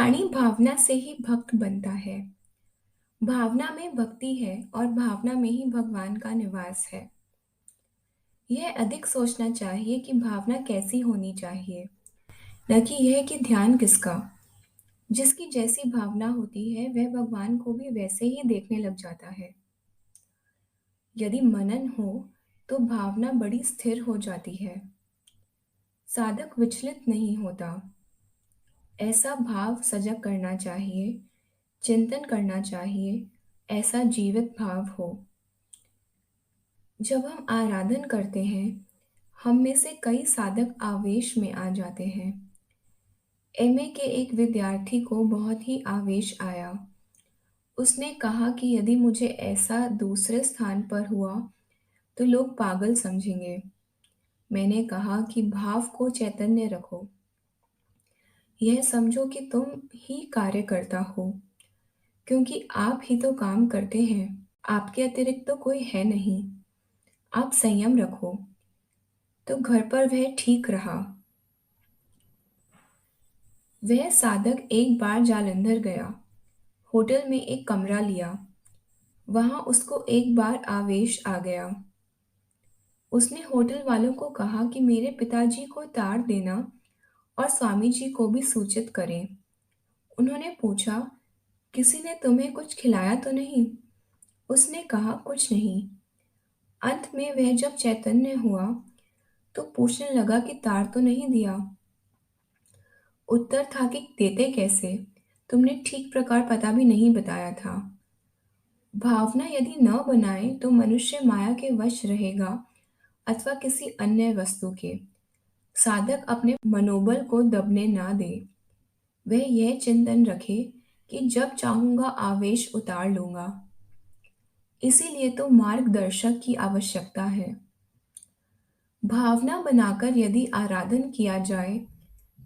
प्राणी भावना से ही भक्त बनता है। भावना में भक्ति है और भावना में ही भगवान का निवास है। यह अधिक सोचना चाहिए कि भावना कैसी होनी चाहिए, न कि यह कि ध्यान किसका। जिसकी जैसी भावना होती है वह भगवान को भी वैसे ही देखने लग जाता है। यदि मनन हो तो भावना बड़ी स्थिर हो जाती है। साधक विचलित नहीं होता। ऐसा भाव सजग करना चाहिए, चिंतन करना चाहिए, ऐसा जीवित भाव हो। जब हम आराधन करते हैं, हम में से कई साधक आवेश में आ जाते हैं। एमए के एक विद्यार्थी को बहुत ही आवेश आया। उसने कहा कि यदि मुझे ऐसा दूसरे स्थान पर हुआ तो लोग पागल समझेंगे। मैंने कहा कि भाव को चैतन्य रखो। यह समझो कि तुम ही कार्य करता हो, क्योंकि आप ही तो काम करते हैं। आपके अतिरिक्त तो कोई है नहीं। आप संयम रखो। तो घर पर वह ठीक रहा। वह साधक एक बार जालंधर गया, होटल में एक कमरा लिया। वहां उसको एक बार आवेश आ गया। उसने होटल वालों को कहा कि मेरे पिताजी को तार देना और स्वामी जी को भी सूचित करें। उन्होंने पूछा, किसी ने तुम्हें कुछ खिलाया तो नहीं? उसने कहा, कुछ नहीं। अंत में वह जब चैतन्य हुआ तो पूछने लगा कि तार तो नहीं दिया। उत्तर था कि देते कैसे, तुमने ठीक प्रकार पता भी नहीं बताया था। भावना यदि न बनाए तो मनुष्य माया के वश रहेगा अथवा किसी अन्य वस्तु के। साधक अपने मनोबल को दबने ना दे। वह यह चिंतन रखे कि जब चाहूंगा आवेश उतार लूंगा। इसीलिए तो मार्गदर्शक की आवश्यकता है। भावना बनाकर यदि आराधन किया जाए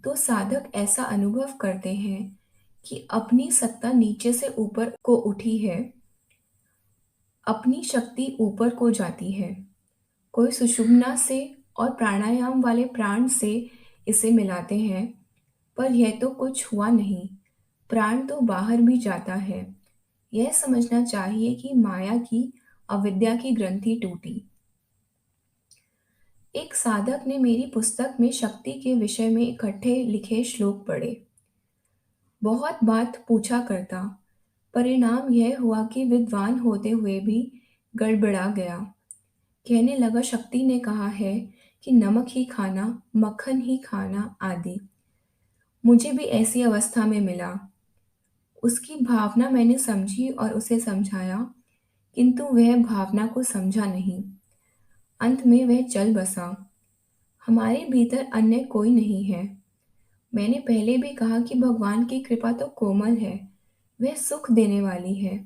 तो साधक ऐसा अनुभव करते हैं कि अपनी सत्ता नीचे से ऊपर को उठी है, अपनी शक्ति ऊपर को जाती है। कोई सुषुम्ना से और प्राणायाम वाले प्राण से इसे मिलाते हैं, पर यह तो कुछ हुआ नहीं। प्राण तो बाहर भी जाता है। यह समझना चाहिए कि माया की अविद्या की ग्रंथि टूटी। एक साधक ने मेरी पुस्तक में शक्ति के विषय में इकट्ठे लिखे श्लोक पढ़े। बहुत बात पूछा करता। परिणाम यह हुआ कि विद्वान होते हुए भी गड़बड़ा गया। कहने लगा, शक्ति ने कहा है कि नमक ही खाना, मक्खन ही खाना आदि। मुझे भी ऐसी अवस्था में मिला। उसकी भावना मैंने समझी और उसे समझाया, किंतु वह भावना को समझा नहीं। अंत में वह चल बसा। हमारे भीतर अन्य कोई नहीं है। मैंने पहले भी कहा कि भगवान की कृपा तो कोमल है, वह सुख देने वाली है।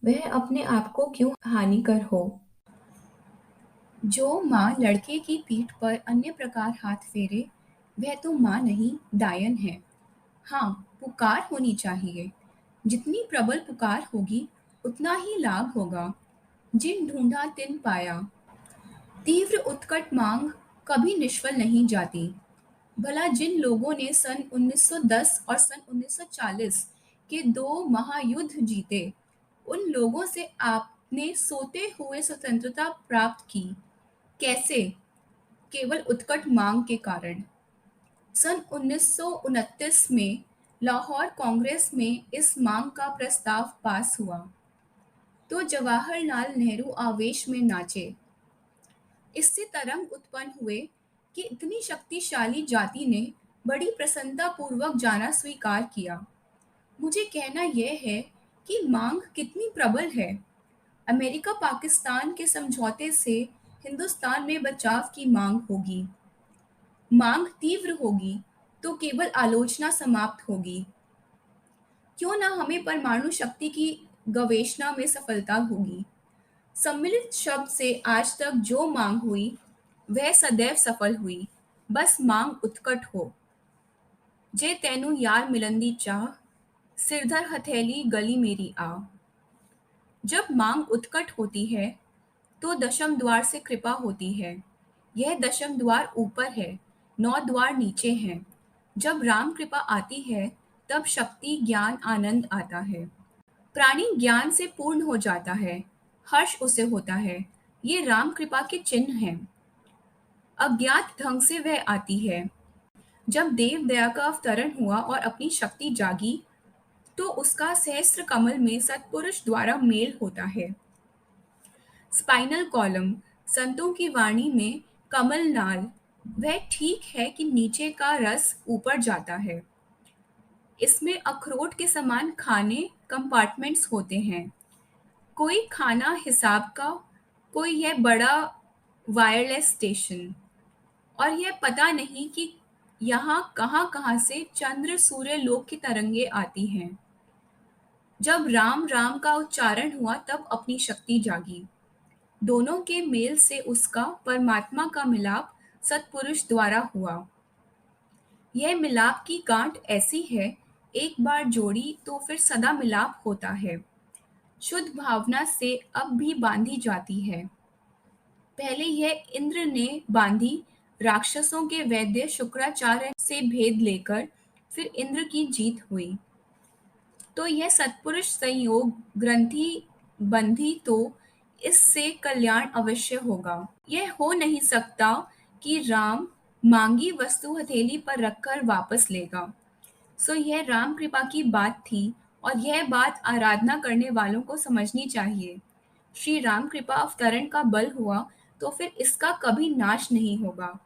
वह अपने आप को क्यों हानिकर हो। जो माँ लड़के की पीठ पर अन्य प्रकार हाथ फेरे, वह तो माँ नहीं, डायन है। हाँ, पुकार होनी चाहिए। जितनी प्रबल पुकार होगी उतना ही लाभ होगा। जिन ढूंढा तिन पाया। तीव्र उत्कट मांग कभी निष्फल नहीं जाती। भला जिन लोगों ने सन 1910 और सन 1940 के दो महायुद्ध जीते, उन लोगों से आपने सोते हुए स्वतंत्रता प्राप्त की। कैसे? केवल उत्कट मांग के कारण। सन 1929 में लाहौर कांग्रेस में इस मांग का प्रस्ताव पास हुआ तो जवाहरलाल नेहरू आवेश में नाचे। इससे तरंग उत्पन्न हुए कि इतनी शक्तिशाली जाति ने बड़ी प्रसन्नतापूर्वक जाना स्वीकार किया। मुझे कहना यह है कि मांग कितनी प्रबल है। अमेरिका पाकिस्तान के समझौते से हिंदुस्तान में बचाव की मांग होगी। मांग तीव्र होगी तो केवल आलोचना समाप्त होगी। क्यों ना हमें परमाणु शक्ति की गवेषणा में सफलता होगी। सम्मिलित शब्द से आज तक जो मांग हुई वह सदैव सफल हुई। बस मांग उत्कट हो। जे तैनू यार मिलन दी चाह, सिरधर हथेली गली मेरी आ। जब मांग उत्कट होती है तो दशम द्वार से कृपा होती है। यह दशम द्वार ऊपर है, 9 द्वार नीचे हैं। जब राम कृपा आती है तब शक्ति, ज्ञान, आनंद आता है। प्राणी ज्ञान से पूर्ण हो जाता है, हर्ष उसे होता है। ये राम कृपा के चिन्ह हैं। अज्ञात ढंग से वह आती है। जब देव दया का अवतरण हुआ और अपनी शक्ति जागी, तो उसका सहस्त्र कमल में सत्पुरुष द्वारा मेल होता है। स्पाइनल कॉलम, संतों की वाणी में कमल नाल, वह ठीक है कि नीचे का रस ऊपर जाता है। इसमें अखरोट के समान खाने कंपार्टमेंट्स होते हैं। कोई खाना हिसाब का, कोई यह बड़ा वायरलेस स्टेशन, और यह पता नहीं कि यहाँ कहाँ कहाँ से चंद्र सूर्य लोक की तरंगे आती हैं। जब राम राम का उच्चारण हुआ तब अपनी शक्ति जागी। दोनों के मेल से उसका परमात्मा का मिलाप सत्पुरुष द्वारा हुआ। यह मिलाप की गांठ ऐसी है, एक बार जोड़ी तो फिर सदा मिलाप होता है। शुद्ध भावना से अब भी बांधी जाती है। पहले यह इंद्र ने बांधी, राक्षसों के वैद्य शुक्राचार्य से भेद लेकर, फिर इंद्र की जीत हुई। तो यह सत्पुरुष संयोग ग्रंथि बंधी, तो इससे कल्याण अवश्य होगा। यह हो नहीं सकता कि राम मांगी वस्तु हथेली पर रखकर वापस लेगा। सो यह राम कृपा की बात थी, और यह बात आराधना करने वालों को समझनी चाहिए। श्री राम कृपा अवतरण का बल हुआ, तो फिर इसका कभी नाश नहीं होगा।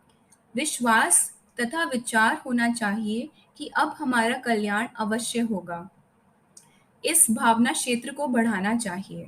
विश्वास तथा विचार होना चाहिए कि अब हमारा कल्याण अवश्य होगा। इस भावना क्षेत्र को बढ़ाना चाहिए।